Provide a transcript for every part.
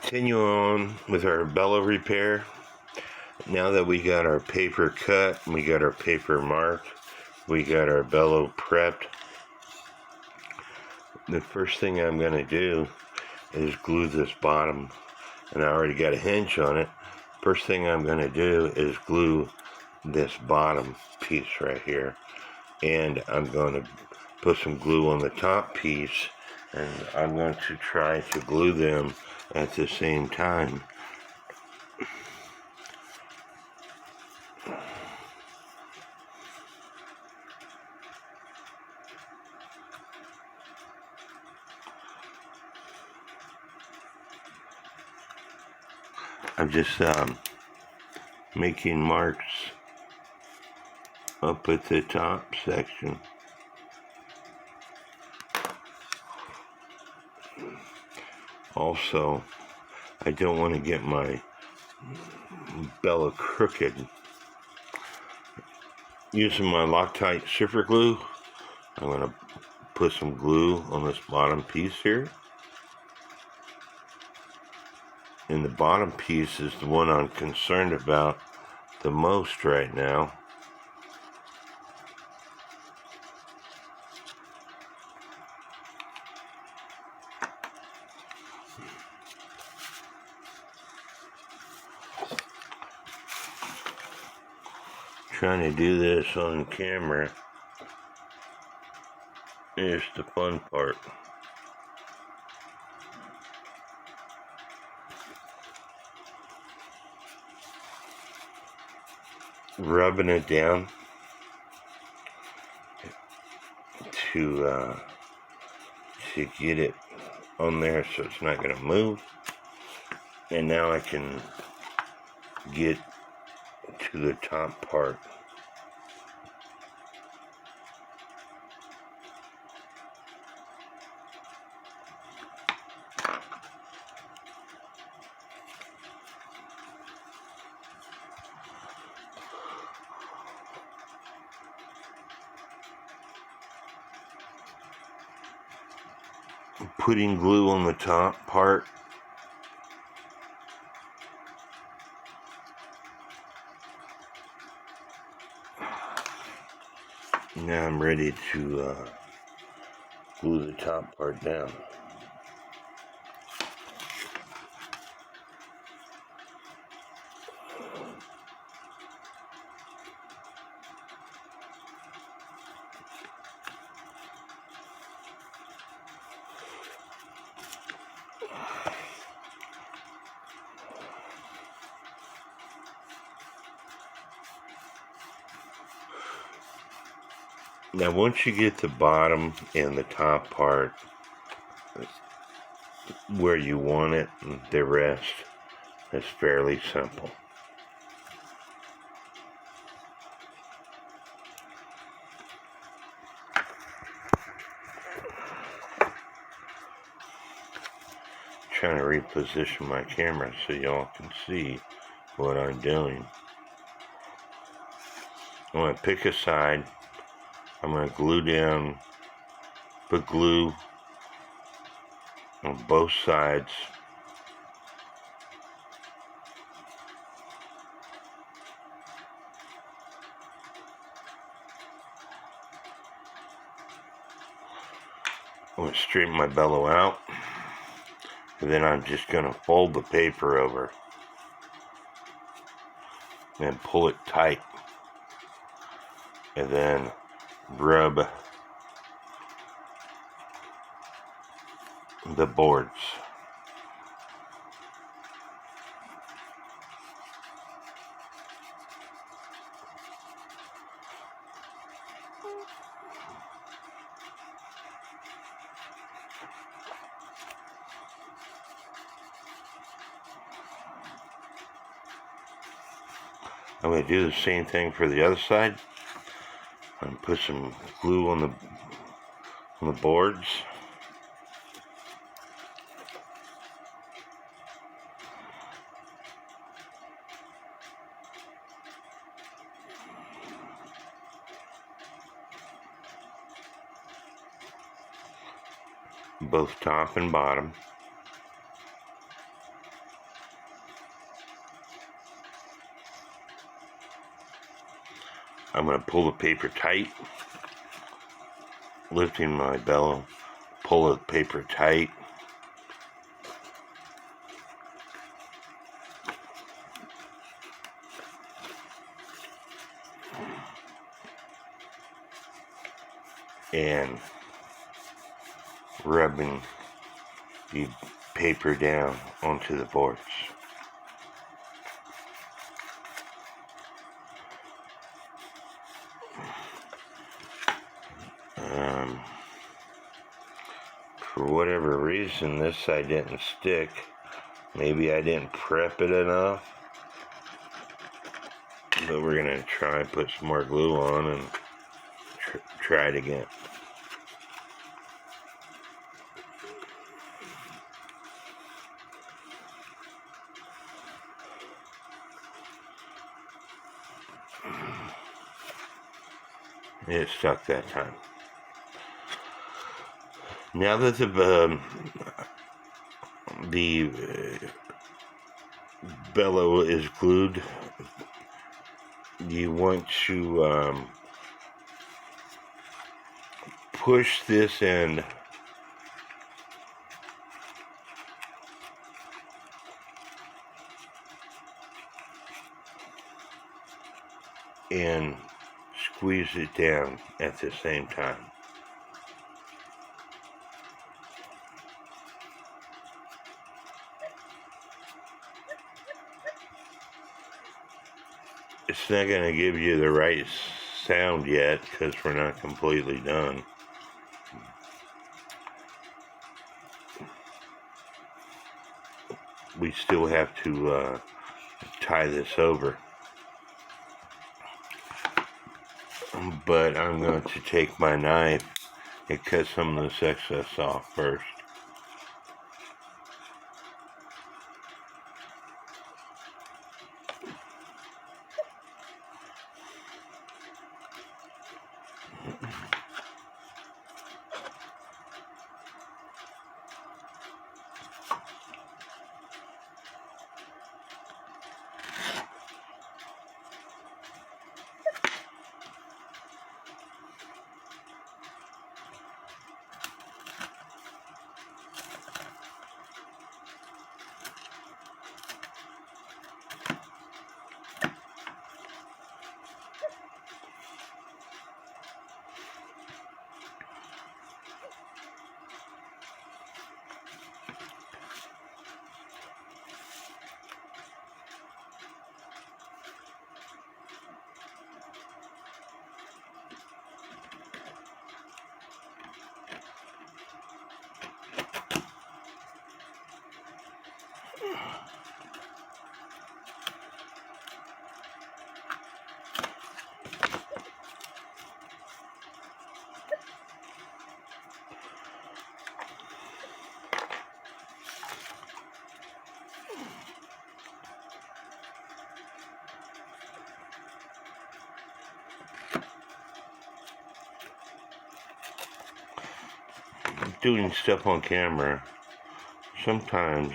Continue on with our bellow repair. Now that we got our paper cut, we got our paper marked, we got our bellow prepped, the first thing I'm going to do is glue this bottom, and I already got a hinge on it. First thing I'm going to do is glue this bottom piece right here, and I'm going to put some glue on the top piece, and I'm going to try to glue them at the same time. I'm just making marks up at the top section. Also, I don't want to get my bellow crooked. Using my Loctite super glue, I'm going to put some glue on this bottom piece here. And the bottom piece is the one I'm concerned about the most right now. Trying to do this on camera is the fun part. Rubbing it down to get it on there so it's not going to move. And now I can get to the top part. Putting glue on the top part. Now I'm ready to glue the top part down. Now once you get the bottom and the top part where you want it, the rest is fairly simple. Trying to reposition my camera so y'all can see what I'm doing. I'm going to pick a side. I'm going to glue down, put glue on both sides. I'm going to straighten my bellow out, and then I'm just going to fold the paper over and pull it tight, and then rub the boards. I'm going to do the same thing for the other side. I'm going to put some glue on the boards. Both top and bottom. I'm going to pull the paper tight, lifting my bellow, pull the paper tight. And rubbing the paper down onto the boards. For whatever reason, this side didn't stick. Maybe I didn't prep it enough. But we're going to try and put some more glue on and try it again. It stuck that time. Now that the bellow is glued, you want to push this end and squeeze it down at the same time. It's not going to give you the right sound yet because we're not completely done. We still have to tie this over. But I'm going to take my knife and cut some of this excess off first. Doing stuff on camera sometimes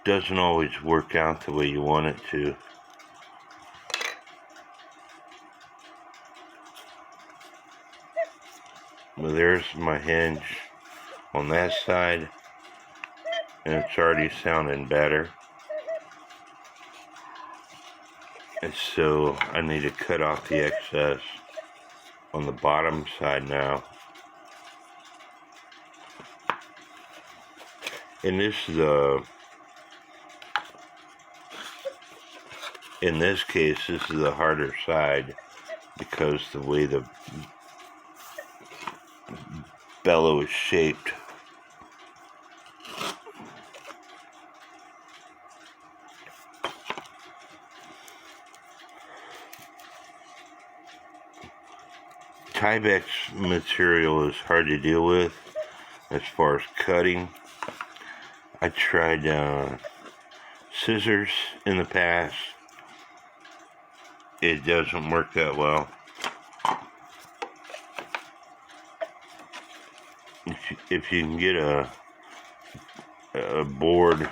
doesn't always work out the way you want it to. Well, there's my hinge on that side, and it's already sounding better. And so I need to cut off the excess on the bottom side now. And this is in this case, this is the harder side because the way the bellow is shaped. Tyvek material is hard to deal with as far as cutting. I tried scissors in the past. It doesn't work that well. If you can get a board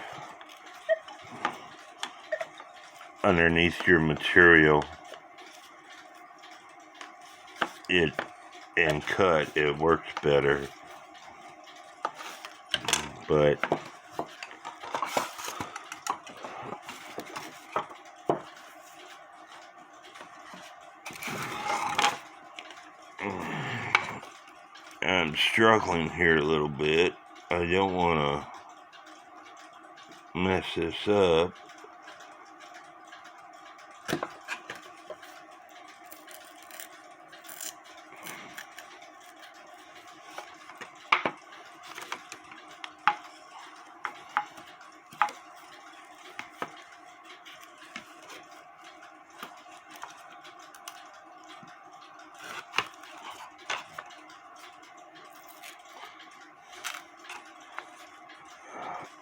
underneath your material and cut, it works better. But I'm struggling here a little bit. I don't want to mess this up.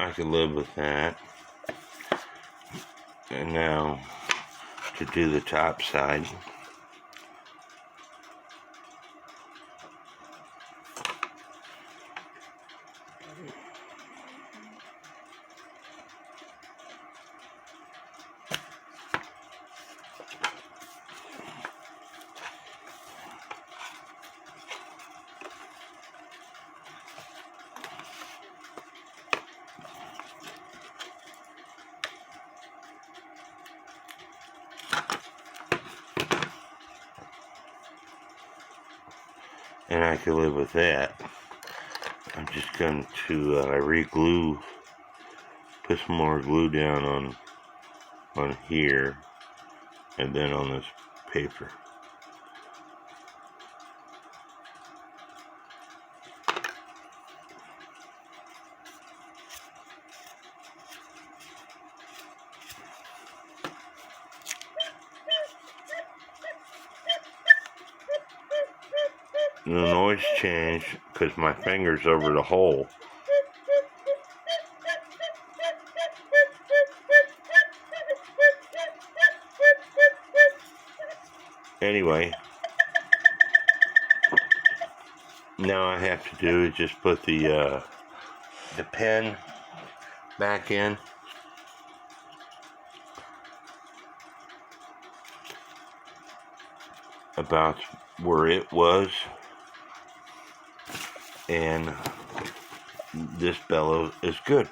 I can live with that. And now to do the top side. And I can live with that. I'm just going to re-glue, put some more glue down on here, and then on this paper. The noise changed because my finger's over the hole. Anyway, now I have to do is just put the pen back in. About where it was. And this bellows is good.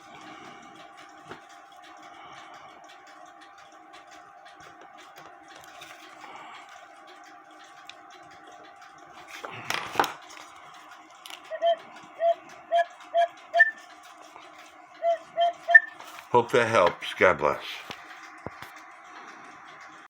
Hope that helps. God bless.